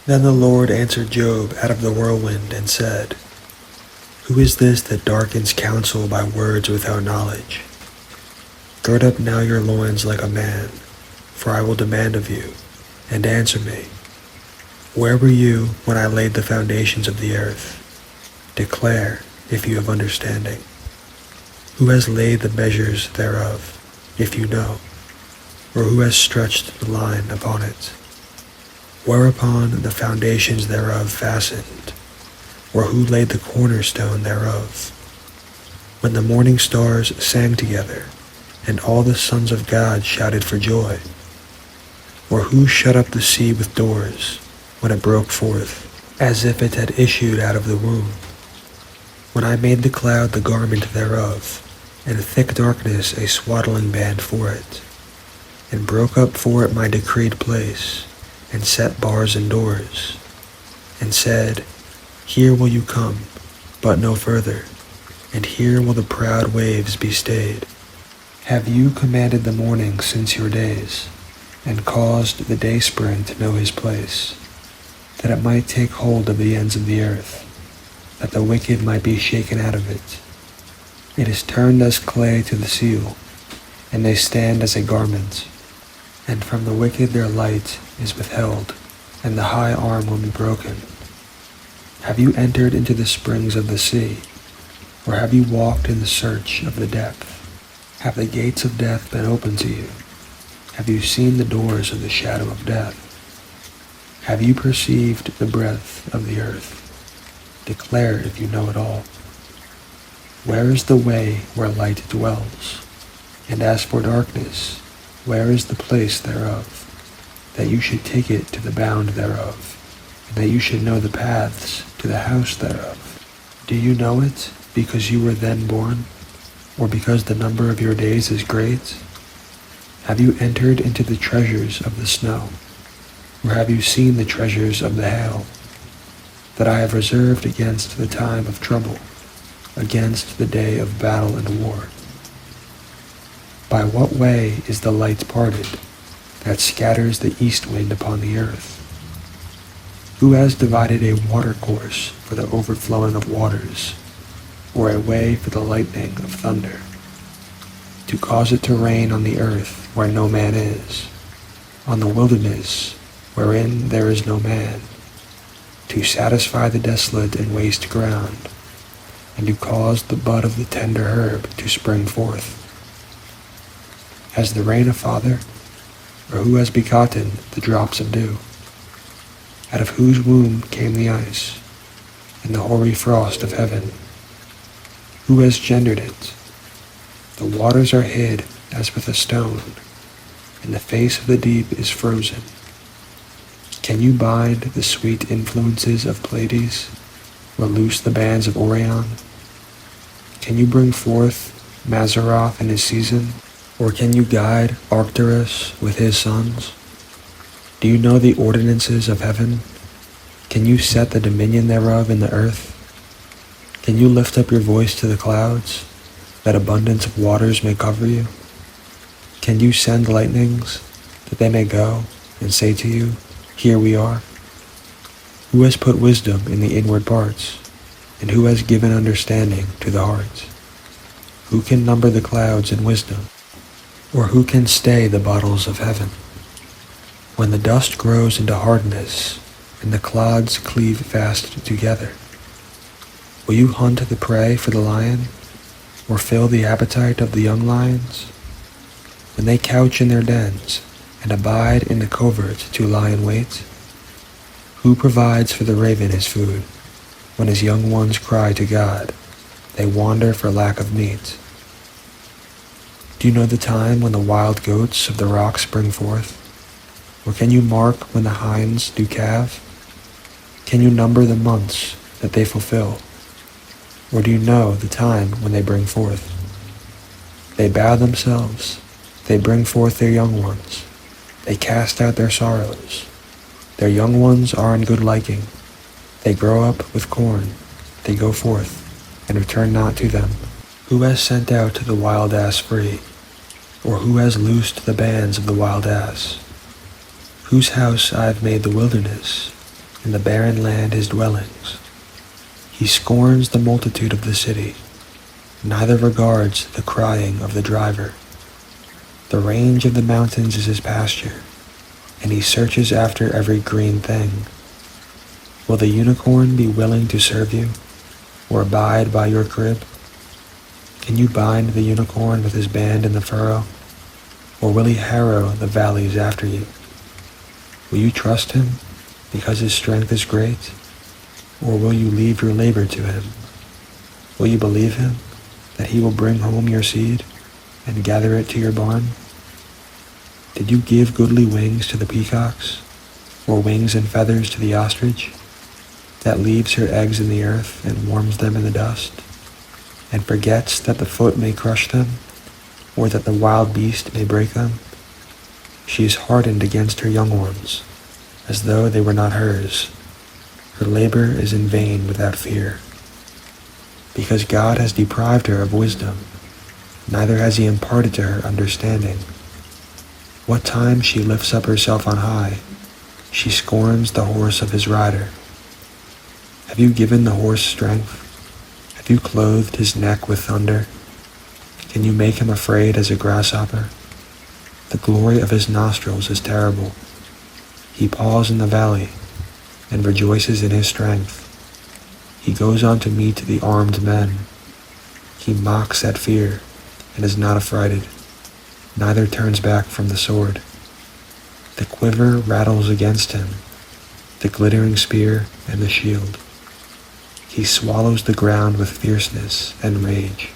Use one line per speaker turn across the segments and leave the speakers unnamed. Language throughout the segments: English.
Then the Lord answered Job out of the whirlwind and said, Who is this that darkens counsel by words without knowledge? Gird up now your loins like a man, for I will demand of you, and answer me. Where were you when I laid the foundations of the earth? Declare, if you have understanding. Who has laid the measures thereof, if you know? Or who has stretched the line upon it? Whereupon the foundations thereof fastened? Or who laid the cornerstone thereof? When the morning stars sang together, and all the sons of God shouted for joy? Or who shut up the sea with doors, when it broke forth, as if it had issued out of the womb? When I made the cloud the garment thereof, and thick darkness a swaddling band for it, and broke up for it my decreed place, and set bars and doors, and said, Here will you come, but no further, and here will the proud waves be stayed. Have you commanded the morning since your days, and caused the dayspring to know his place, that it might take hold of the ends of the earth, that the wicked might be shaken out of it? It is turned as clay to the seal, and they stand as a garment. And from the wicked their light is withheld, and the high arm will be broken. Have you entered into the springs of the sea, or have you walked in the search of the depth? Have the gates of death been opened to you? Have you seen the doors of the shadow of death? Have you perceived the breadth of the earth? Declare if you know it all. Where is the way where light dwells? And as for darkness, where is the place thereof? That you should take it to the bound thereof, and that you should know the paths to the house thereof. Do you know it because you were then born, or because the number of your days is great? Have you entered into the treasures of the snow, or have you seen the treasures of the hail, that I have reserved against the time of trouble, against the day of battle and war? By what way is the light parted, that scatters the east wind upon the earth? Who has divided a watercourse for the overflowing of waters, or a way for the lightning of thunder, to cause it to rain on the earth where no man is, on the wilderness wherein there is no man, to satisfy the desolate and waste ground, and to cause the bud of the tender herb to spring forth? Has the rain a father, or who has begotten the drops of dew? Out of whose womb came the ice, and the hoary frost of heaven? Who has gendered it? The waters are hid as with a stone, and the face of the deep is frozen. Can you bind the sweet influences of Pleiades, or loose the bands of Orion? Can you bring forth Mazzaroth in his season, or can you guide Arcturus with his sons? Do you know the ordinances of heaven? Can you set the dominion thereof in the earth? Can you lift up your voice to the clouds, that abundance of waters may cover you? Can you send lightnings, that they may go and say to you, Here we are? Who has put wisdom in the inward parts, and who has given understanding to the heart? Who can number the clouds in wisdom, or who can stay the bottles of heaven? When the dust grows into hardness, and the clods cleave fast together, will you hunt the prey for the lion, or fill the appetite of the young lions? When they couch in their dens, and abide in the covert to lie in wait? Who provides for the raven his food, when his young ones cry to God, they wander for lack of meat? Do you know the time when the wild goats of the rock spring forth? Or can you mark when the hinds do calve? Can you number the months that they fulfill? Or do you know the time when they bring forth? They bow themselves, they bring forth their young ones, they cast out their sorrows. Their young ones are in good liking. They grow up with corn, they go forth, and return not to them. Who has sent out the wild ass free? Or who has loosed the bands of the wild ass? Whose house I have made the wilderness, in the barren land his dwellings. He scorns the multitude of the city, neither regards the crying of the driver. The range of the mountains is his pasture, and he searches after every green thing. Will the unicorn be willing to serve you, or abide by your crib? Can you bind the unicorn with his band in the furrow, or will he harrow the valleys after you? Will you trust him, because his strength is great, or will you leave your labor to him? Will you believe him, that he will bring home your seed, and gather it to your barn? Did you give goodly wings to the peacocks, or wings and feathers to the ostrich, that leaves her eggs in the earth and warms them in the dust, and forgets that the foot may crush them, or that the wild beast may break them? She is hardened against her young ones, as though they were not hers. Her labor is in vain without fear. Because God has deprived her of wisdom, neither has he imparted to her understanding. What time she lifts up herself on high, she scorns the horse of his rider. Have you given the horse strength? Have you clothed his neck with thunder? Can you make him afraid as a grasshopper? The glory of his nostrils is terrible. He paws in the valley and rejoices in his strength. He goes on to meet the armed men. He mocks at fear and is not affrighted, neither turns back from the sword. The quiver rattles against him, the glittering spear and the shield. He swallows the ground with fierceness and rage.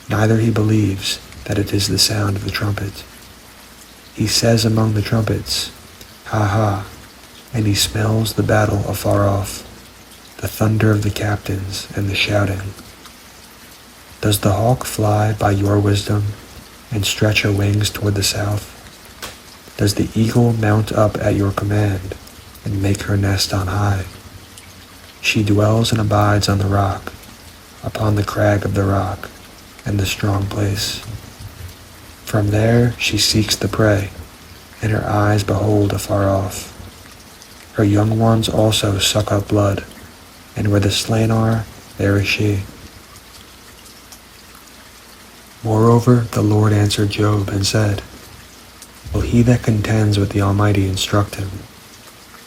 Neither he believes that it is the sound of the trumpet. He says among the trumpets, "Ha ha," and he smells the battle afar off, the thunder of the captains and the shouting. Does the hawk fly by your wisdom and stretch her wings toward the south? Does the eagle mount up at your command and make her nest on high? She dwells and abides on the rock, upon the crag of the rock and the strong place. From there she seeks the prey, and her eyes behold afar off. Her young ones also suck up blood, and where the slain are, there is she. Moreover, the Lord answered Job and said, Will he that contends with the Almighty instruct him?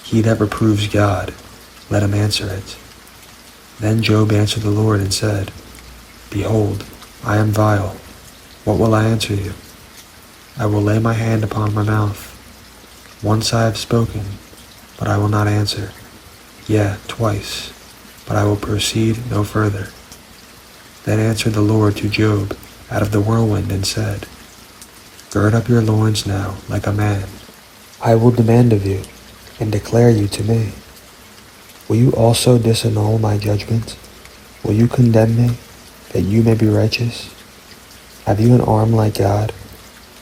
He that reproves God, let him answer it. Then Job answered the Lord and said, Behold, I am vile. What will I answer you? I will lay my hand upon my mouth. Once I have spoken, but I will not answer. Yea, twice, but I will proceed no further. Then answered the Lord to Job out of the whirlwind and said, Gird up your loins now like a man. I will demand of you, and declare you to me. Will you also disannul my judgment? Will you condemn me, that you may be righteous? Have you an arm like God,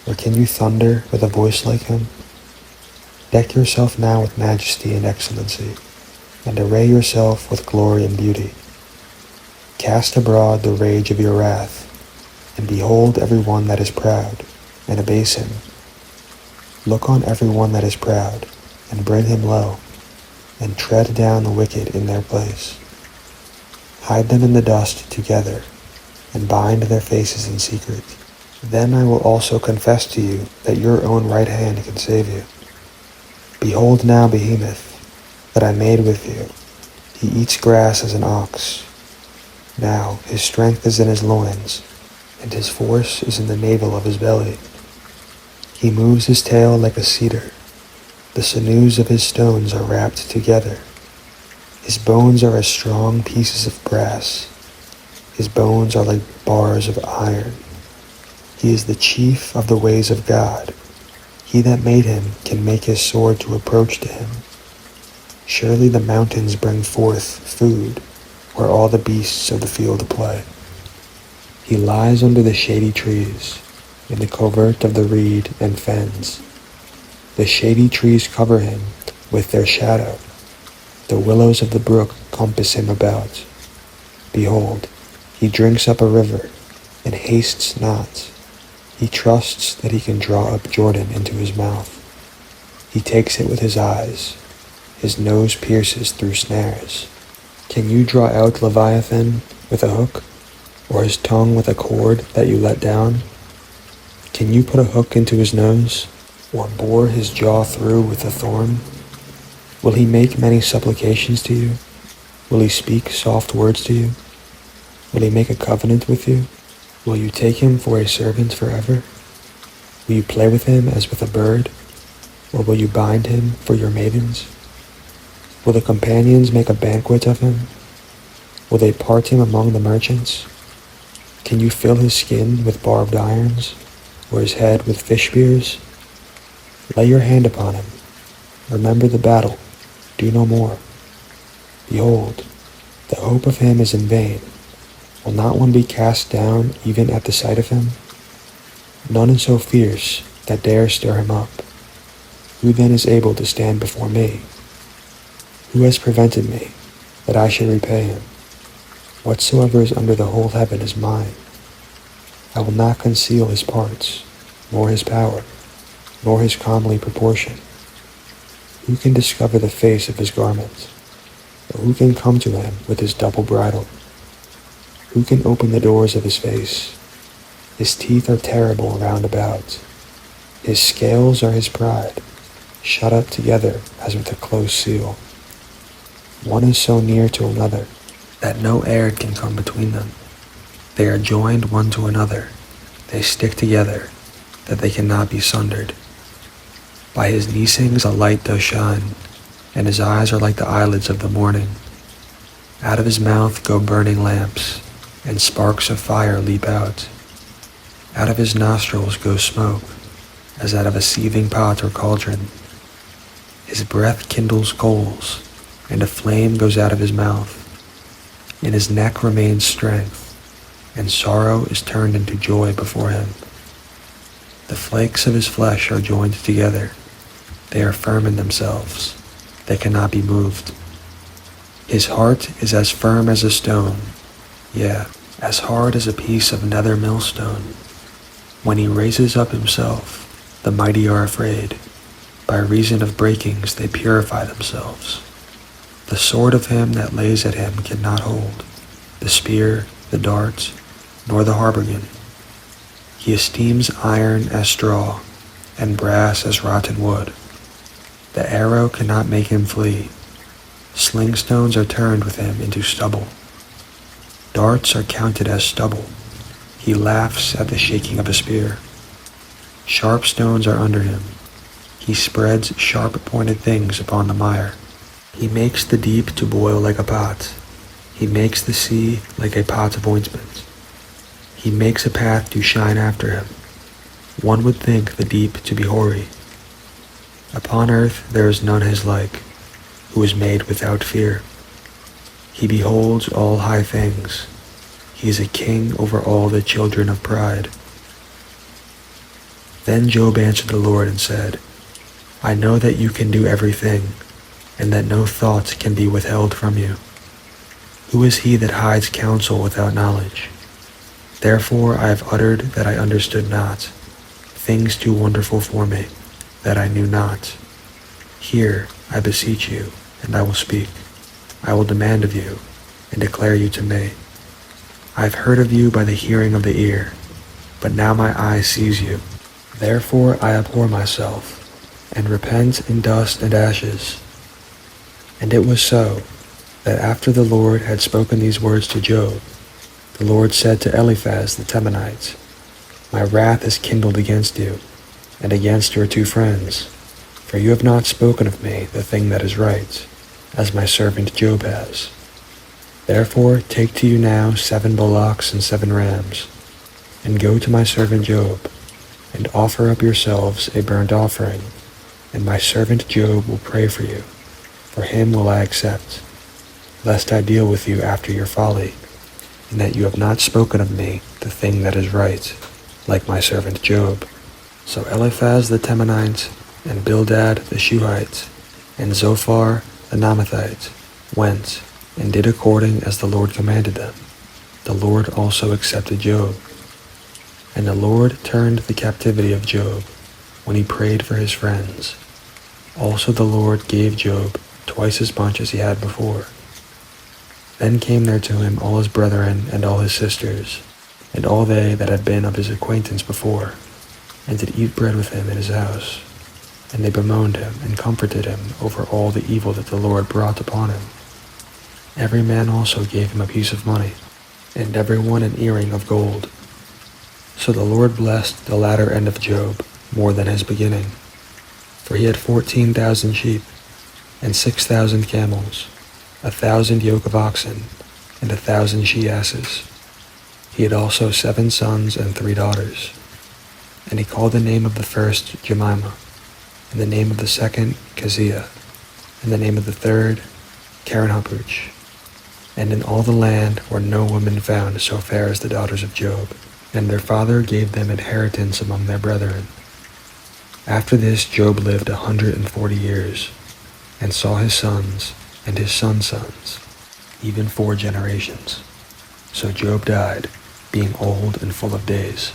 or can you thunder with a voice like him? Deck yourself now with majesty and excellency, and array yourself with glory and beauty. Cast abroad the rage of your wrath, and behold every one that is proud, and abase him. Look on every one that is proud, and bring him low, and tread down the wicked in their place. Hide them in the dust together, and bind their faces in secret. Then I will also confess to you that your own right hand can save you. Behold now Behemoth, that I made with you. He eats grass as an ox. Now his strength is in his loins, and his force is in the navel of his belly. He moves his tail like a cedar. The sinews of his stones are wrapped together. His bones are as strong pieces of brass. His bones are like bars of iron. He is the chief of the ways of God. He that made him can make his sword to approach to him. Surely the mountains bring forth food, where all the beasts of the field play. He lies under the shady trees, in the covert of the reed and fens. The shady trees cover him with their shadow. The willows of the brook compass him about. Behold, he drinks up a river, and hastes not. He trusts that he can draw up Jordan into his mouth. He takes it with his eyes. His nose pierces through snares. Can you draw out Leviathan with a hook, or his tongue with a cord that you let down? Can you put a hook into his nose, or bore his jaw through with a thorn? Will he make many supplications to you? Will he speak soft words to you? Will he make a covenant with you? Will you take him for a servant forever? Will you play with him as with a bird, or will you bind him for your maidens? Will the companions make a banquet of him? Will they part him among the merchants? Can you fill his skin with barbed irons, or his head with fish spears? Lay your hand upon him. Remember the battle. Do no more. Behold, the hope of him is in vain. Will not one be cast down even at the sight of him? None is so fierce that dare stir him up. Who then is able to stand before me? Who has prevented me, that I should repay him? Whatsoever is under the whole heaven is mine. I will not conceal his parts, nor his power, nor his comely proportion. Who can discover the face of his garment? Or who can come to him with his double bridle? Who can open the doors of his face? His teeth are terrible round about. His scales are his pride, shut up together as with a close seal. One is so near to another that no air can come between them. They are joined one to another. They stick together, that they cannot be sundered. By his neesings a light does shine, and his eyes are like the eyelids of the morning. Out of his mouth go burning lamps, and sparks of fire leap out. Out of his nostrils goes smoke, as out of a seething pot or cauldron. His breath kindles coals, and a flame goes out of his mouth. In his neck remains strength, and sorrow is turned into joy before him. The flakes of his flesh are joined together. They are firm in themselves. They cannot be moved. His heart is as firm as a stone, yea, as hard as a piece of nether millstone. When he raises up himself, the mighty are afraid. By reason of breakings they purify themselves. The sword of him that lays at him cannot hold, the spear, the dart, nor the habergeon. He esteems iron as straw, and brass as rotten wood. The arrow cannot make him flee. Sling stones are turned with him into stubble. Darts are counted as stubble. He laughs at the shaking of a spear. Sharp stones are under him. He spreads sharp-pointed things upon the mire. He makes the deep to boil like a pot. He makes the sea like a pot of ointment. He makes a path to shine after him. One would think the deep to be hoary. Upon earth there is none his like, who is made without fear. He beholds all high things. He is a king over all the children of pride. Then Job answered the Lord and said, I know that you can do everything, and that no thought can be withheld from you. Who is he that hides counsel without knowledge? Therefore I have uttered that I understood not, things too wonderful for me, that I knew not. Hear, I beseech you, and I will speak. I will demand of you, and declare you to me. I have heard of you by the hearing of the ear, but now my eye sees you. Therefore I abhor myself, and repent in dust and ashes. And it was so, that after the Lord had spoken these words to Job, the Lord said to Eliphaz the Temanite, My wrath is kindled against you, and against your two friends, for you have not spoken of me the thing that is right, as my servant Job has. Therefore take to you now 7 bullocks and 7 rams, and go to my servant Job, and offer up yourselves a burnt offering, and my servant Job will pray for you. For him will I accept, lest I deal with you after your folly, and that you have not spoken of me the thing that is right, like my servant Job. So Eliphaz the Temanite, and Bildad the Shuhite, and Zophar the Naamathite went, and did according as the Lord commanded them. The Lord also accepted Job. And the Lord turned the captivity of Job, when he prayed for his friends. Also the Lord gave Job twice as much as he had before. Then came there to him all his brethren and all his sisters, and all they that had been of his acquaintance before, and did eat bread with him in his house. And they bemoaned him, and comforted him over all the evil that the Lord brought upon him. Every man also gave him a piece of money, and every one an earring of gold. So the Lord blessed the latter end of Job more than his beginning. For he had 14,000 sheep, and 6,000 camels, 1,000 yoke of oxen, and 1,000 she-asses. He had also 7 sons and 3 daughters. And he called the name of the first Jemimah, and the name of the second Keziah, and the name of the third Karen-Happuch. And in all the land were no women found so fair as the daughters of Job, and their father gave them inheritance among their brethren. After this Job lived 140 years, and saw his sons and his sons' sons, even 4 generations. So Job died, being old and full of days.